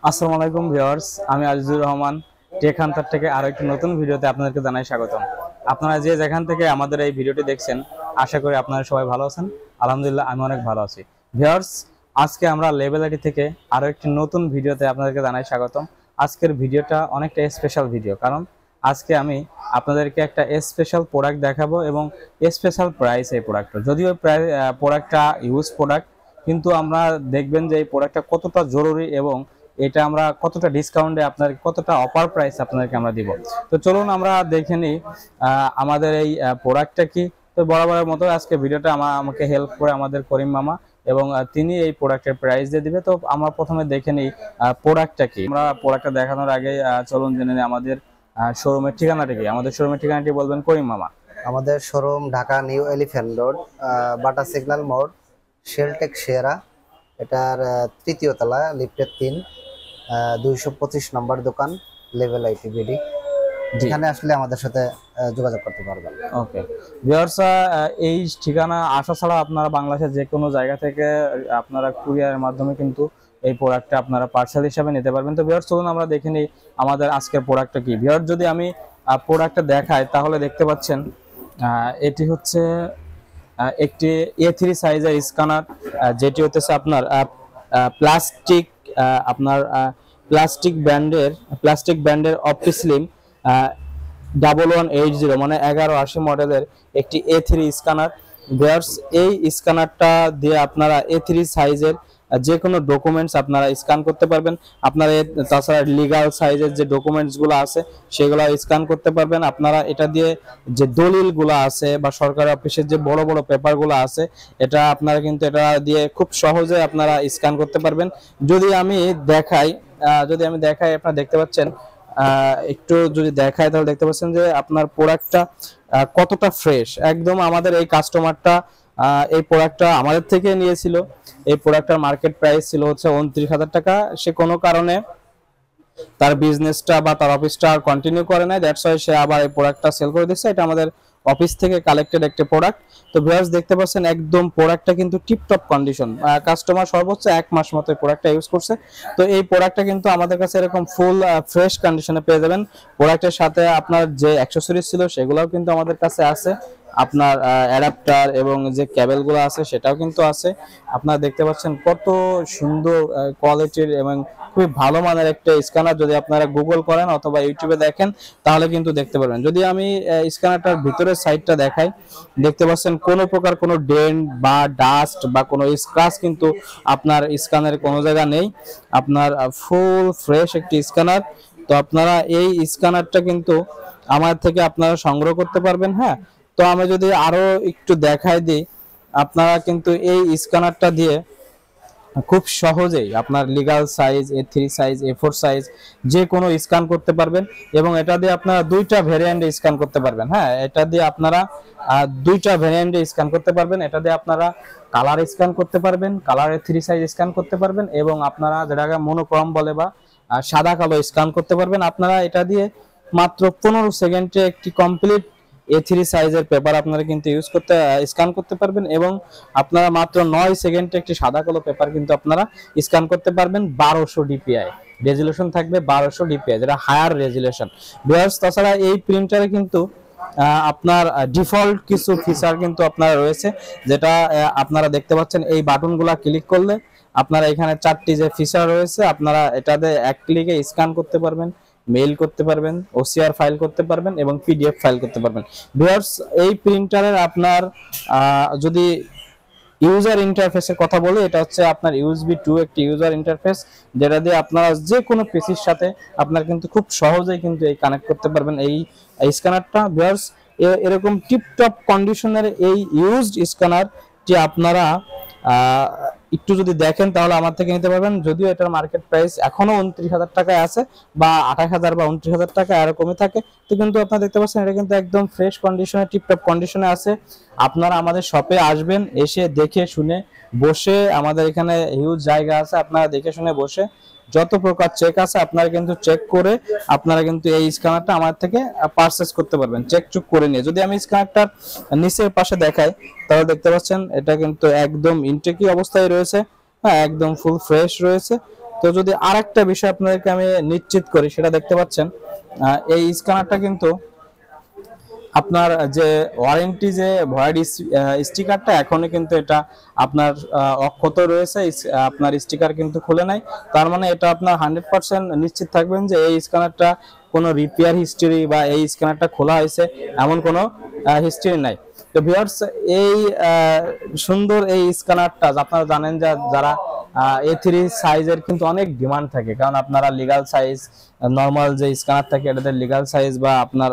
আসসালামু আলাইকুম ভিউয়ার্স, আমি আজিজুর রহমান টেক হান্টার থেকে আরো একটি নতুন ভিডিওতে আপনাদেরকে জানাই স্বাগতম। আপনারা যে যেখান থেকে আমাদের এই ভিডিওটি দেখছেন, আশা করি আপনারা সবাই ভালো আছেন। আলহামদুলিল্লাহ, আমি অনেক ভালো আছি। ভিউয়ার্স, আজকে আমরা লেভেল আইটি থেকে আরো একটি নতুন ভিডিওতে আপনাদেরকে জানাই স্বাগতম। আজকের ভিডিওটা অনেকটা স্পেশাল ভিডিও, কারণ আজকে আমি আপনাদেরকে একটা স্পেশাল প্রোডাক্ট দেখাবো এবং স্পেশাল প্রাইস এই প্রোডাক্টটা। যদিও প্রোডাক্টটা ইউজ প্রোডাক্ট, কিন্তু আমরা দেখবেন যে এই প্রোডাক্টটা কতটা জরুরি এবং এটা আমরা কতটা ডিসকাউন্টে আপনার কতটা অফার প্রাইস আপনাদেরকে আমরা দিব। তো চলুন আমরা দেখে নিই আমাদের এই প্রোডাক্টটা কি। তো বরাবরের মতো আজকে ভিডিওটা আমাকে হেল্প করে আমাদের করিম মামা, এবং তিনি এই প্রোডাক্টের প্রাইস দিয়ে দিবে। তো আমরা প্রথমে দেখে নিই প্রোডাক্টটা কি। আমরা প্রোডাক্টটা দেখানোর আগে চলুন জেনে নিই আমাদের শোরুমের ঠিকানাটা কি। আমাদের শোরুমের ঠিকানাটি বলবেন করিম মামা। আমাদের showroom Dhaka new elephant road, বাটা সিগন্যাল মোড়, শেলটেক সেরা। এটার তৃতীয় তলা, লিফটের 3, 225 নম্বর দোকান, লেভেল আইটি বিডি। যেখানে আসলে আমাদের সাথে যোগাযোগ করতে পারবেন। ওকে ভিউয়ার্স, এই ঠিকানা আসা ছাড়া আপনারা বাংলাদেশের যে কোনো জায়গা থেকে আপনারা কুরিয়ারের মাধ্যমে কিন্তু এই প্রোডাক্টটা আপনারা পার্সেল হিসাবে নিতে পারবেন। তো ভিউয়ার্স, চলুন আমরা দেখে নিই আমাদের আজকের প্রোডাক্টটা কি। ভিউয়ার্স, যদি আমি প্রোডাক্টটা দেখাই তাহলে দেখতে পাচ্ছেন এটি হচ্ছে একটি A3 সাইজের স্ক্যানার, যেটি হচ্ছে আপনার প্লাস্টিক আপনার প্লাস্টিক ব্যান্ডের অপটিসলিম 1180 মানে 1180 মডেলের একটি A3 স্ক্যানার। ভিউয়ার্স, এই স্ক্যানারটা দিয়ে আপনারা A3 সাইজের যে কোনো ডকুমেন্টস আপনারা স্ক্যান করতে পারবেন। আপনারা তাছাড়া লিগাল সাইজের যে ডকুমেন্টসগুলো আছে সেগুলো স্ক্যান করতে পারবেন। আপনারা এটা দিয়ে যে দলিলগুলো আছে বা সরকারি অফিসের যে বড় বড় পেপারগুলো আছে, এটা আপনারা কিন্তু এটা দিয়ে খুব সহজে আপনারা স্ক্যান করতে পারবেন। যদি আমি দেখাই আপনারা দেখতে পাচ্ছেন, একটু যদি দেখায় তাহলে দেখতে পাচ্ছেন যে আপনার প্রোডাক্টটা কতটা ফ্রেশ। একদম আমাদের এই কাস্টমারটা এই প্রোডাক্টটা আমাদের থেকে নিয়েছিল। এই প্রোডাক্টটার মার্কেট প্রাইস ছিল হচ্ছে 29,000 টাকা। সে কোনো কারণে তার বিজনেসটা বা তার অফিসটা আর কন্টিনিউ করে নাই, দ্যাটস ওয়াই সে আবার এই প্রোডাক্টটা সেল করে দিচ্ছে। এটা আমাদের অফিস থেকে কালেক্টেড একটা প্রোডাক্ট। তো ভিউয়ার্স, দেখতে পাচ্ছেন একদম প্রোডাক্টটা কিন্তু টিপটপ কন্ডিশন। কাস্টমার সর্বোচ্চ 1 মাস মতো এই প্রোডাক্টটা ইউজ করছে। তো এই প্রোডাক্টটা কিন্তু আমাদের কাছে এরকম ফুল ফ্রেশ কন্ডিশনে পেয়ে যাবেন। প্রোডাক্টের সাথে আপনার যে অ্যাকসেসরিজ ছিল সেগুলোও কিন্তু আমাদের কাছে আছে। আপনার অ্যাডাপ্টার এবং যে কেবলগুলো আছে সেটাও কিন্তু আছে। আপনারা দেখতে পাচ্ছেন কত সুন্দর কোয়ালিটির এবং খুবই ভালো মানের একটা স্ক্যানার। যদি আপনারা গুগল করেন অথবা ইউটিউবে দেখেন তাহলে কিন্তু দেখতে পারবেন। যদি আমি স্ক্যানারটার ভিতরের সাইডটা দেখাই, দেখতে পাচ্ছেন কোনো প্রকার কোনো ডেন্ট বা ডাস্ট বা কোনো স্ক্র্যাচ কিন্তু আপনার স্ক্যানারে কোনো জায়গা নেই। আপনার ফুল ফ্রেশ একটি স্ক্যানার। তো আপনারা এই স্ক্যানারটা কিন্তু আমার থেকে আপনারা সংগ্রহ করতে পারবেন। হ্যাঁ, তো আমি যদি আরো একটু দেখাই দিই, আপনারা কিন্তু এই স্ক্যানারটা দিয়ে খুব সহজেই আপনার legal size A3 size A4 size যে কোনো স্ক্যান করতে পারবেন। এবং এটা দিয়ে আপনারা দুইটা ভেরিয়েন্টে স্ক্যান করতে পারবেন। হ্যাঁ, এটা দিয়ে আপনারা দুইটা ভেরিয়েন্টে স্ক্যান করতে পারবেন। এটা দিয়ে আপনারা কালার স্ক্যান করতে পারবেন, কালার A3 সাইজ স্ক্যান করতে পারবেন, এবং আপনারা যেটাকে মনোক্রম বলে বা সাদা কালো স্ক্যান করতে পারবেন। আপনারা এটা দিয়ে মাত্র 15 সেকেন্ডে একটি কমপ্লিট A3 সাইজের পেপার আপনারা কিন্তু স্ক্যান করতে পারবেন, এবং আপনারা মাত্র 9 সেকেন্ডে একটি সাদা কালো পেপার কিন্তু আপনারা স্ক্যান করতে পারবেন। 1200 ডিপিআই রেজুলেশন থাকবে, 1200 ডিপিআই, যেটা হায়ার রেজুলেশন। ভিউয়ার্স, তাছাড়া এই প্রিন্টারে কিন্তু আপনার ডিফল্ট কিছু ফিচার কিন্তু আপনারা রয়েছে, যেটা আপনারা দেখতে পাচ্ছেন। এই বাটনগুলা ক্লিক করলে আপনারা এখানে 4টি যে ফিচার রয়েছে, আপনারা এটাতে এক ক্লিকে স্ক্যান করতে পারবেন, মেইল করতে পারবেন, OCR ফাইল করতে পারবেন এবং PDF ফাইল করতে পারবেন। ভিউয়ার্স, এই প্রিন্টারের আপনার যদি ইউজার ইন্টারফেসের কথা বলি, এটা হচ্ছে আপনার USB 2 একটি ইউজার ইন্টারফেস, যেটা দিয়ে আপনারা যে কোনো পিসির সাথে আপনারা কিন্তু খুব সহজেই কিন্তু এই কানেক্ট করতে পারবেন এই স্ক্যানারটা। ভিউয়ার্স, এরকম টিপটপ কন্ডিশনের এই ইউজড স্ক্যানার যে আপনারা একটু যদি দেখেন তাহলে আমার থেকে নিতে পারবেন। যদিও এটার মার্কেট প্রাইস এখনো 29,000 টাকায় আছে, বা 28,000 বা 29,000 টাকা এরকমই থাকে। তো কিন্তু আপনারা দেখতে পাচ্ছেন এটা কিন্তু একদম ফ্রেশ কন্ডিশনে, টিপটপ কন্ডিশনে আছে। আপনারা আমাদের শপে আসবেন, এসে দেখে শুনে বসে, আমাদের এখানে হিউজ জায়গা আছে, আপনারা দেখে শুনে বসে যত প্রকার চেক আছে আপনারা কিন্তু চেক করে আপনারা কিন্তু এই স্ক্যানারটা আমার থেকে পারচেজ করতে পারবেন, চেক চুক করে নিয়ে। যদি আমি স্ক্যানারটার নিচের পাশে দেখাই তাহলে দেখতে পাচ্ছেন এটা কিন্তু একদম ইনটেকি অবস্থায় রয়েছে। হ্যাঁ, একদম ফুল ফ্রেশ রয়েছে। তো যদি আরেকটা বিষয় আপনাদেরকে আমি নিশ্চিত করি, সেটা দেখতে পাচ্ছেন এই স্ক্যানারটা কিন্তু আপনার যে ওয়ারেন্টি যে ভয়েড স্টিকারটা এখনো কিন্তু এটা আপনার অক্ষত রয়েছে, আপনার স্টিকার কিন্তু খুলে নাই। তার মানে এটা আপনার 100% নিশ্চিত থাকবেন যে এই স্ক্যানারটা কোনো রিপেয়ার হিস্টরি বা এই স্ক্যানারটা খোলা হয়েছে এমন কোনো হিস্টরি নাই। তো ভিউয়ার্স, এই সুন্দর এই স্ক্যানারটা আপনারা জানেন যে যারা A3 সাইজের কিন্তু অনেক ডিমান্ড থাকে, কারণ আপনারা লিগ্যাল সাইজ নরমাল যে স্ক্যানার থাকে এটাতে লিগ্যাল সাইজ বা আপনার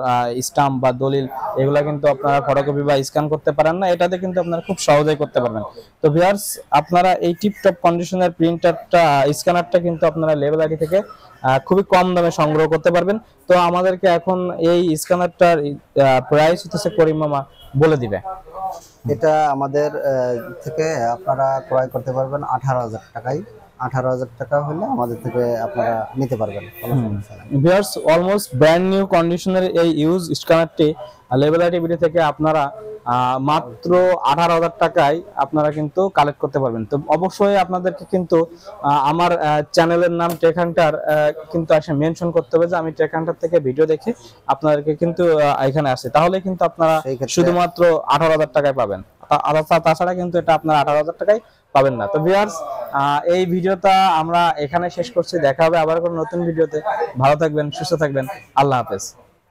স্টাম্প বা দলিল এগুলা কিন্তু আপনারা ফটোকপি বা স্ক্যান করতে পারেন না, এটাতে কিন্তু আপনারা খুব সহজেই করতে পারবেন। তো ভিউয়ার্স, আপনারা এই টিপটপ কন্ডিশনের প্রিন্টারটা স্ক্যানারটা কিন্তু আপনারা লেভেল আইডি থেকে খুবই কম দামে সংগ্রহ করতে পারবেন। তো আমাদেরকে এখন এই স্ক্যানারটার প্রাইস হচ্ছে করিম মামা বলে দিবে। এটা আমাদের থেকে আপনারা ক্রয় করতে পারবেন 18,000 টাকায়। 18,000 টাকা হলে আমাদের থেকে আপনারা নিতে পারবেন। ভিউয়ার্স, অলমোস্ট ব্র্যান্ড নিউ কন্ডিশনের এই ইউজ স্ক্যানারটি লেভেল আইডি ভিডিও থেকে আপনারা মাত্র 18,000 টাকায় আপনারা কিন্তু কালেক্ট করতে পারবেন। তো অবশ্যই আপনাদেরকে কিন্তু আমার চ্যানেলের নাম টেক হান্টার কিন্তু আসে মেনশন করতে হবে যে আমি টেক হান্টার থেকে ভিডিও দেখে আপনাদেরকে কিন্তু এখানে আসে, তাহলে কিন্তু আপনারা শুধুমাত্র 18,000 টাকায় পাবেন। তাছাড়া কিন্তু এটা আপনার 18,000 টাকায় পাবেন না। তো ভিউয়ার্স, এই ভিডিওটা আমরা এখানে শেষ করছি। দেখা হবে আবার কোনো নতুন ভিডিওতে। ভালো থাকবেন, সুস্থ থাকবেন, আল্লাহ হাফেজ।